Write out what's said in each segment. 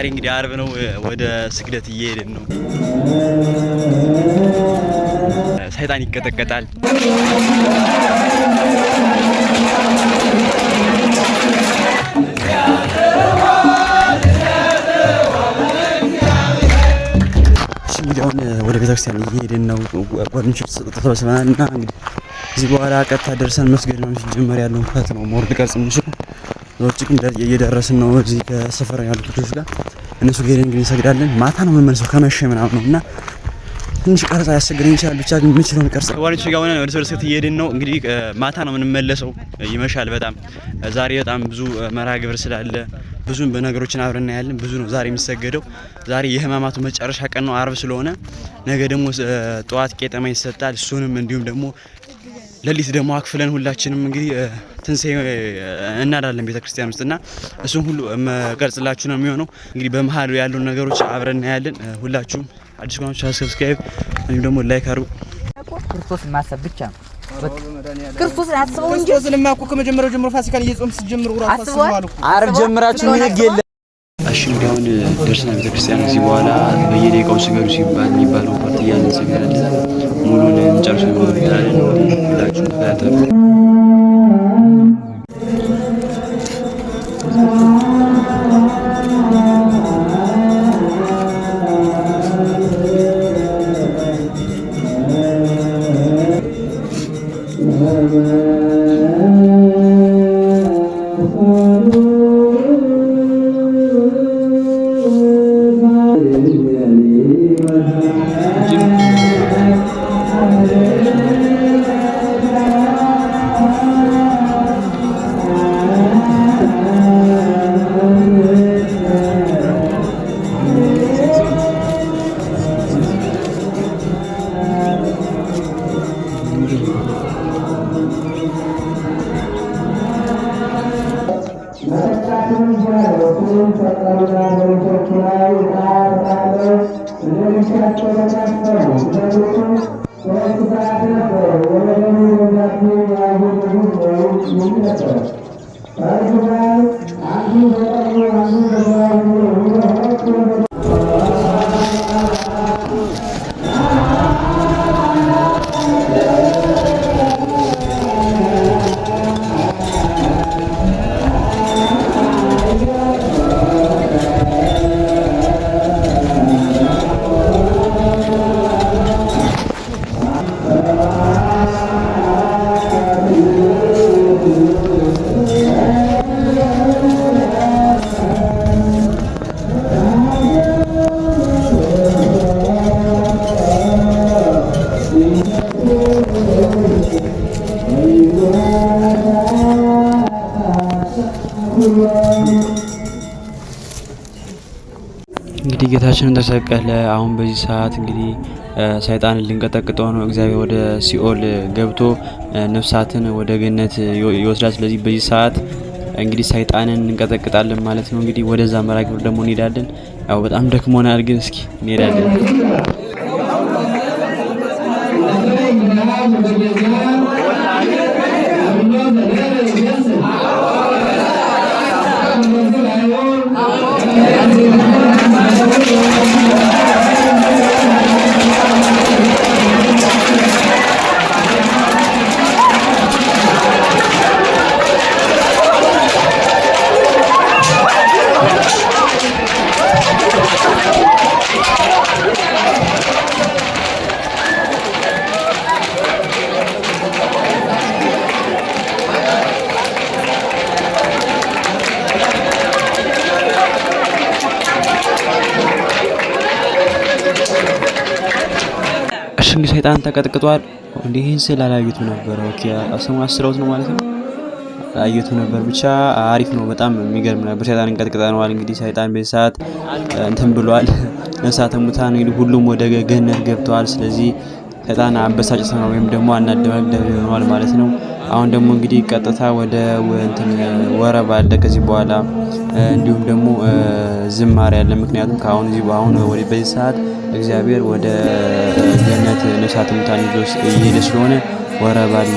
ዛሬ እንግዲህ አርብ ነው። ወደ ስግደት እየሄድን ነው። ሰይጣን ይቀጠቀጣል። እንግዲህ ወደ ቤተክርስቲያን እየሄድን ነው። ጓደኞች ተሰብስበናል እና እንግዲህ እዚህ በኋላ ቀጥታ ደርሰን መስገድ ነው ሲጀመር ያለውን ፓርት ነው ሞርድ ቀርጽ የምንችለው። ወጪ ግን እየደረስን ነው እዚህ ከሰፈር ያሉ ልጆች ጋር እነሱ ጋር እንግዲህ እንሰግዳለን። ማታ ነው የምንመለሰው ከመሸ ምናምን ነውና ትንሽ ቀርጻ ያስቸግረኝ ይችላል። ብቻ ግን የምንችለውን ቀርጻ ጓደኞች ጋር ሆነን ወደ ስብሰት እየሄድን ነው። እንግዲህ ማታ ነው የምንመለሰው። ይመሻል በጣም ዛሬ በጣም ብዙ መርሃ ግብር ስላለ ብዙ በነገሮችን አብረን እናያለን። ብዙ ነው ዛሬ የሚሰገደው። ዛሬ የህማማቱ መጨረሻ ቀን ነው አርብ ስለሆነ ነገ ደግሞ ጠዋት ቄጠማ ይሰጣል። እሱንም እንዲሁም ደግሞ ለሊት ደግሞ አክፍለን ሁላችንም እንግዲህ ትንሳኤ እናዳለን ቤተክርስቲያን ውስጥና እሱም ሁሉ መቀርጽላችሁ ነው የሚሆነው። እንግዲህ በመሃሉ ያሉ ነገሮች አብረን እናያለን። ሁላችሁም አዲስ ቋንቋ ሰብስክራይብ እንዲሁም ደግሞ ላይክ አድርጉ። ክርስቶስ ማሰብ ብቻ ነው። ክርስቶስን አስበው እንጂ ክርስቶስን ማኩ ከመጀመሪያው ጀምሮ ፋሲካን እየጾም ሲጀምሩ ራሱ አስበዋል እኮ አርብ ጀምራችሁ ህግ የለ። እሺ እንግዲህ አሁን ደርሰናል ቤተክርስቲያን። እዚህ በኋላ በየደቂቃው ስገዱ ሲባል የሚባለው ፓርቲ ያንን ስገድ ሙሉን እንጨርሰው ነው ታዲያ ሁላችሁም ተከታተሉ። እንግዲህ ጌታችንን ተሰቀለ። አሁን በዚህ ሰዓት እንግዲህ ሰይጣንን ልንቀጠቅጠው ነው። እግዚአብሔር ወደ ሲኦል ገብቶ ነፍሳትን ወደ ገነት ይወስዳል። ስለዚህ በዚህ ሰዓት እንግዲህ ሰይጣንን እንቀጠቅጣለን ማለት ነው። እንግዲህ ወደዛ መርሃ ግብር ደግሞ እንሄዳለን። ያው በጣም ደክሞናል፣ ግን እስኪ እንሄዳለን። እንግዲህ ሰይጣን ተቀጥቅጧል። እንዲህን ስላላዩት ነበር። ኦኬ አሰሙ አስረውት ነው ማለት ነው። አዩት ነበር። ብቻ አሪፍ ነው። በጣም የሚገርም ነበር። ሰይጣንን ቀጥቅጠነዋል። እንግዲህ ሰይጣን በዚህ ሰዓት እንትን ብሏል። ነፍሳተ ሙታን እንግዲህ ሁሉም ወደ ገነት ገብተዋል። ስለዚህ ሰይጣን አበሳጭት ነው ወይም ደግሞ አናደባደብ ሆኗል ማለት ነው። አሁን ደግሞ እንግዲህ ቀጥታ ወደ እንትን ወረብ አለ ከዚህ በኋላ እንዲሁም ደግሞ ዝማሬ ያለ። ምክንያቱም አሁን ወደ በዚህ ሰዓት እግዚአብሔር ወደ ገነት ነፍሳተ ሙታን ይዞ እየሄደ ስለሆነ ወረብ አለ፣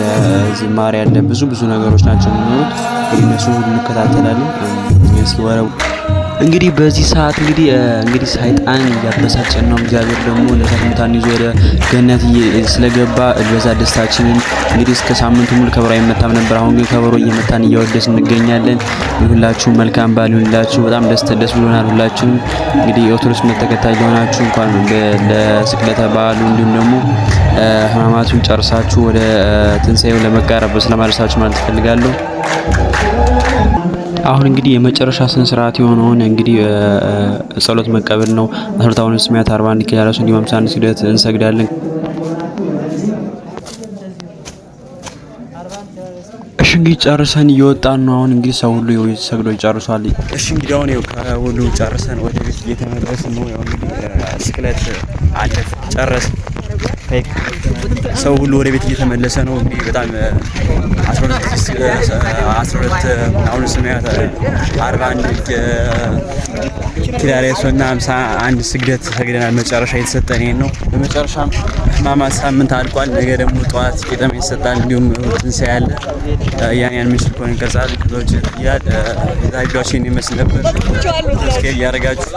ዝማሬ አለ፣ ብዙ ነገሮች ናቸው የሚኖሩት። እነሱ ሁሉ እንከታተላለን። እስኪ ወረብ እንግዲህ በዚህ ሰዓት እንግዲህ ሰይጣን እያበሳጨን ነው። እግዚአብሔር ደግሞ ለታሙታን ይዞ ወደ ገነት ስለገባ በዛ ደስታችንን እንግዲህ እስከ ሳምንቱ ሙሉ ከበሮ አይመታም ነበር። አሁን ግን ከበሮ እየመታን እያወደስ እንገኛለን። ሁላችሁም መልካም በዓል ይሁንላችሁ። በጣም ደስ ብሎናል። ሁላችሁም እንግዲህ የኦርቶዶክስ እምነት ተከታይ ለሆናችሁ እንኳን ለስቅለተ በዓሉ እንዲሁም ደግሞ ሕማማቱን ጨርሳችሁ ወደ ትንሣኤው ለመቃረብ በሰላም አደረሳችሁ ማለት እፈልጋለሁ። አሁን እንግዲህ የመጨረሻ ስነ ስርዓት የሆነውን እንግዲህ ጸሎት መቀበል ነው። 12 ስሚያት 41 ኪዳራሱ እንዲሁም 51 ስግደት እንሰግዳለን። እሺ እንግዲህ ጨርሰን እየወጣን ነው። አሁን እንግዲህ ሰው ሁሉ ሰግዶ ጨርሷል። እሺ እንግዲህ አሁን ከሁሉ ጨርሰን ወደ ቤት እየተመለስን ነው። ያው እንግዲህ ስቅለት አለፍ ጨረስን። ሰው ሁሉ ወደ ቤት እየተመለሰ ነው። እንግዲህ በጣም 12 አሁን ስሚያት 41 ኪዳሬሶና 51 ስግደት ሰግደናል። መጨረሻ የተሰጠን ይሄን ነው። በመጨረሻም ሕማማት ሳምንት አልቋል። ነገ ደግሞ ጠዋት ቄጠማ ይሰጣል። እንዲሁም ትንሣኤ አለ። ያን ምሽል ኮን እንቀርጻል። ከዛው ይላል ዛሬ ቪዲዮአችን ይመስል ነበር። እስኪ ያረጋችሁ